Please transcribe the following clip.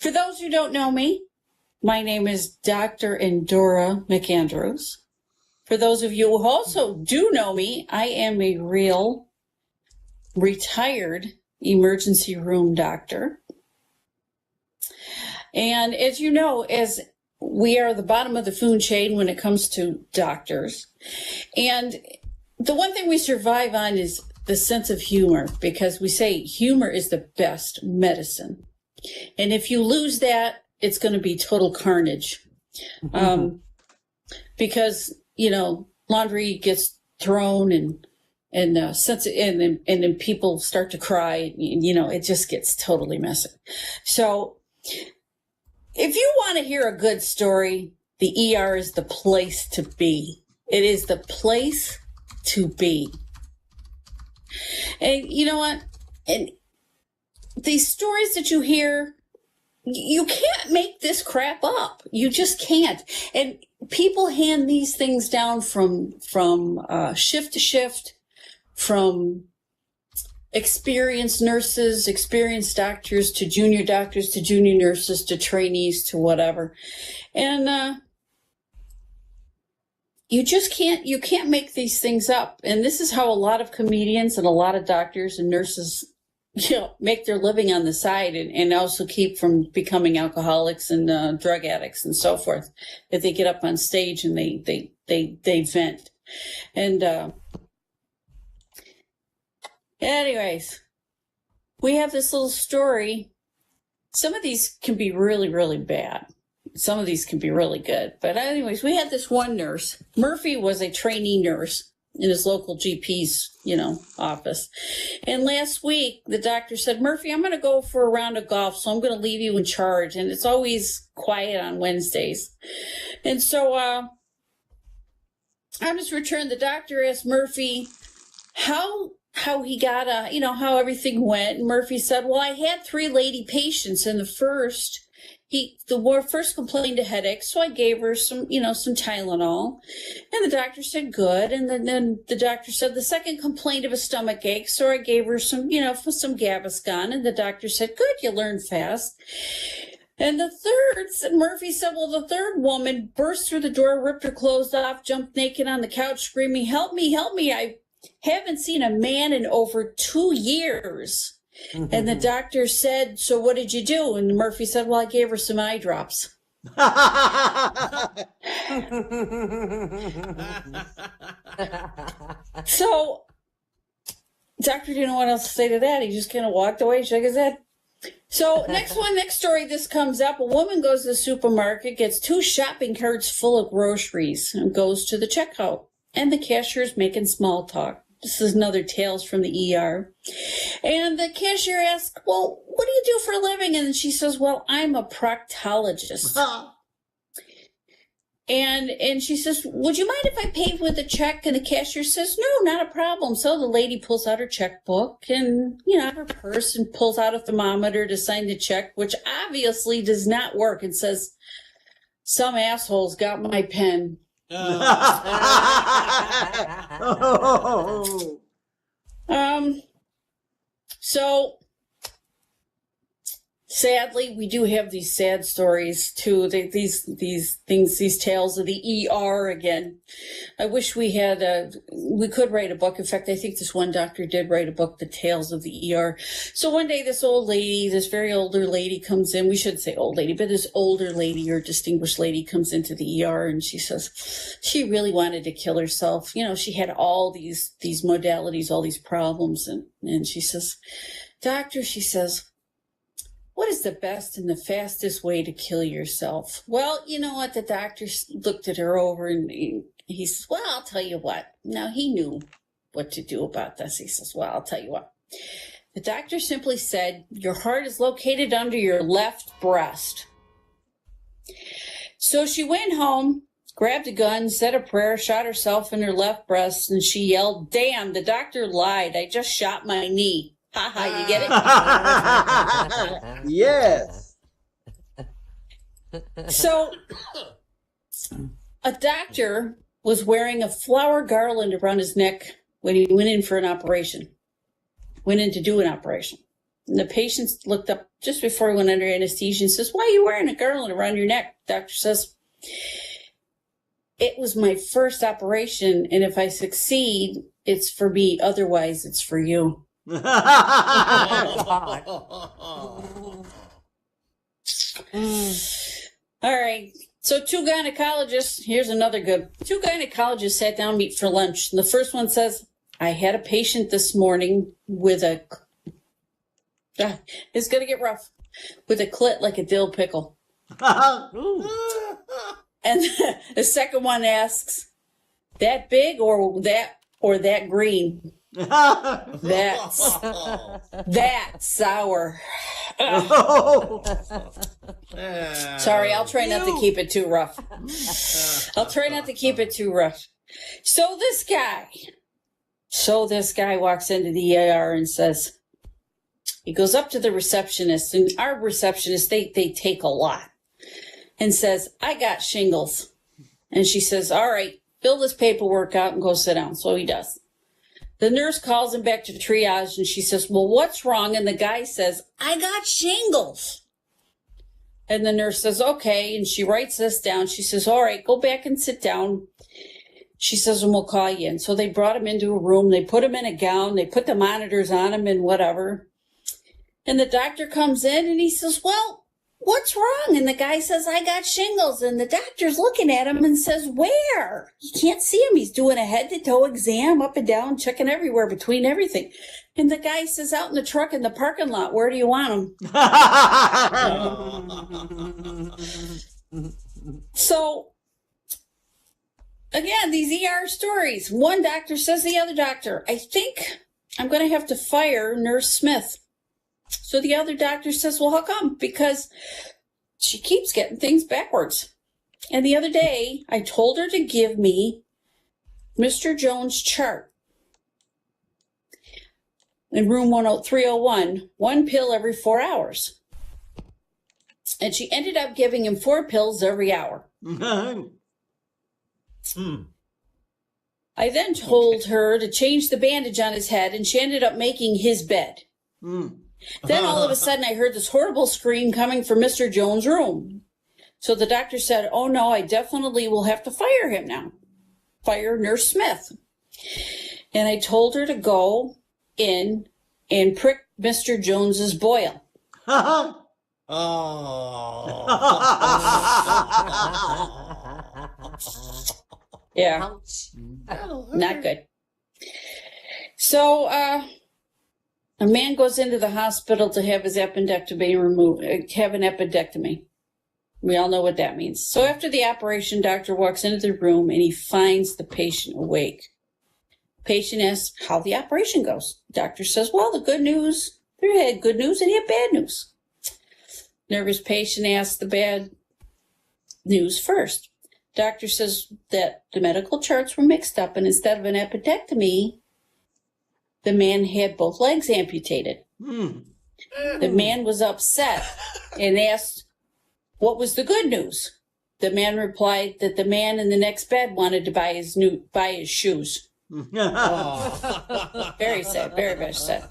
For those who don't know me, my name is DrEndora McAndrews. For those of you who also do know me, I am a real retired emergency room doctor. And as you know, as we are the bottom of the food chain when it comes to doctors. And the one thing we survive on is the sense of humor, because we say humor is the best medicine. And if you lose that, it's going to be total carnage. Because, you know, laundry gets thrown and then people start to cry, you know, it just gets totally messy. So if you want to hear a good story, the ER is the place to be. It is the place to be. And you know what? And these stories that you hear, you can't make this crap up. You just can't. And people hand these things down from shift to shift, from experienced nurses, experienced doctors, to junior nurses, to trainees, to whatever. And you can't make these things up. And this is how a lot of comedians and a lot of doctors and nurses, you know, make their living on the side, and also keep from becoming alcoholics and drug addicts and so forth. That they get up on stage and they vent. And anyways, we have this little story. Some of these can be really, really bad. Some of these can be really good. But anyways, we had this one nurse. Murphy was a trainee nurse in his local GP's, you know, office. And last week, the doctor said, Murphy, I'm going to go for a round of golf, so I'm going to leave you in charge. And it's always quiet on Wednesdays. And so on his return, the doctor asked Murphy how he got, you know, how everything went. And Murphy said, well, I had 3 lady patients, and the first complained of headaches, so I gave her some Tylenol. And the doctor said, good. And then the doctor said, the second complained of a stomach ache, so I gave her some Gaviscon. And the doctor said, good, you learn fast. And the third, Murphy said, well, the third woman burst through the door, ripped her clothes off, jumped naked on the couch, screaming, help me, help me. I haven't seen a man in over 2 years. And the doctor said, so what did you do? And Murphy said, well, I gave her some eye drops. So, doctor didn't know what else to say to that. He just kind of walked away, shook his head. So, next story, this comes up. A woman goes to the supermarket, gets 2 shopping carts full of groceries, and goes to the checkout. And the cashier's making small talk. This is another Tales from the ER. And the cashier asks, well, what do you do for a living? And she says, well, I'm a proctologist. And she says, would you mind if I paid with a check? And the cashier says, no, not a problem. So the lady pulls out her checkbook and, you know, her purse, and pulls out a thermometer to sign the check, which obviously does not work. It says, some asshole's got my pen. So sadly, we do have these sad stories too. These tales of the ER again. I wish we could write a book. In fact, I think this one doctor did write a book, The Tales of the ER. So one day, this very older lady comes in. We shouldn't say old lady, but this older lady or distinguished lady comes into the ER, and she says she really wanted to kill herself. You know, she had all these modalities, all these problems, and she says, doctor, she says, what is the best and the fastest way to kill yourself? Well, you know what? The doctor looked at her over, and he says, well, I'll tell you what. Now, he knew what to do about this. He says, well, I'll tell you what. The doctor simply said, your heart is located under your left breast. So she went home, grabbed a gun, said a prayer, shot herself in her left breast, and she yelled, damn, the doctor lied. I just shot my knee. Ha ha, you get it? Yes. So, a doctor was wearing a flower garland around his neck when he went in to do an operation. And the patient looked up just before he went under anesthesia and says, "Why are you wearing a garland around your neck?" Doctor says, "It was my first operation, and if I succeed, it's for me. Otherwise, it's for you." All right. So two gynecologists, here's another good. Two gynecologists sat down to meet for lunch. And the first one says, "I had a patient this morning with a, it's going to get rough, with a clit like a dill pickle." And the second one asks, "That big or that green?" That's sour. Sorry, I'll try not to keep it too rough. I'll try not to keep it too rough. So this guy walks into the ER and says, he goes up to the receptionist, and our receptionists, they take a lot, and says, "I got shingles." And she says, "All right, fill this paperwork out and go sit down." So he does. The nurse calls him back to triage, and she says, "Well, what's wrong?" And the guy says, "I got shingles." And the nurse says, "Okay." And she writes this down. She says, "All right, go back and sit down." She says, "And we'll call you in." So they brought him into a room. They put him in a gown. They put the monitors on him and whatever. And the doctor comes in, and he says, "Well, what's wrong?" And the guy says, "I got shingles." And the doctor's looking at him and says, "Where?" You can't see him. He's doing a head-to-toe exam, up and down, checking everywhere, between everything. And the guy says, "Out in the truck in the parking lot. Where do you want him?" So, again, these ER stories. One doctor says to the other doctor, "I think I'm going to have to fire Nurse Smith." So the other doctor says, "Well, how come?" "Because she keeps getting things backwards. And the other day, I told her to give me Mr. Jones' chart in room 301, one pill every 4 hours. And she ended up giving him 4 pills every hour." I then told her to change the bandage on his head, and she ended up making his bed. Then all of a sudden, I heard this horrible scream coming from Mr. Jones' room. So the doctor said, "Oh, no, I definitely will have to fire him now. Fire Nurse Smith." And I told her to go in and prick Mr. Jones's boil. Yeah, not good. So, a man goes into the hospital to have his appendectomy removed, have an appendectomy. We all know what that means. So after the operation, doctor walks into the room and he finds the patient awake. Patient asks how the operation goes. Doctor says, "Well, the good news, they had good news and he had bad news." Nervous patient asks the bad news first. Doctor says that the medical charts were mixed up, and instead of an appendectomy, the man had both legs amputated. The man was upset and asked, what was the good news? The man replied that the man in the next bed wanted to buy his shoes. Very sad, very, very sad.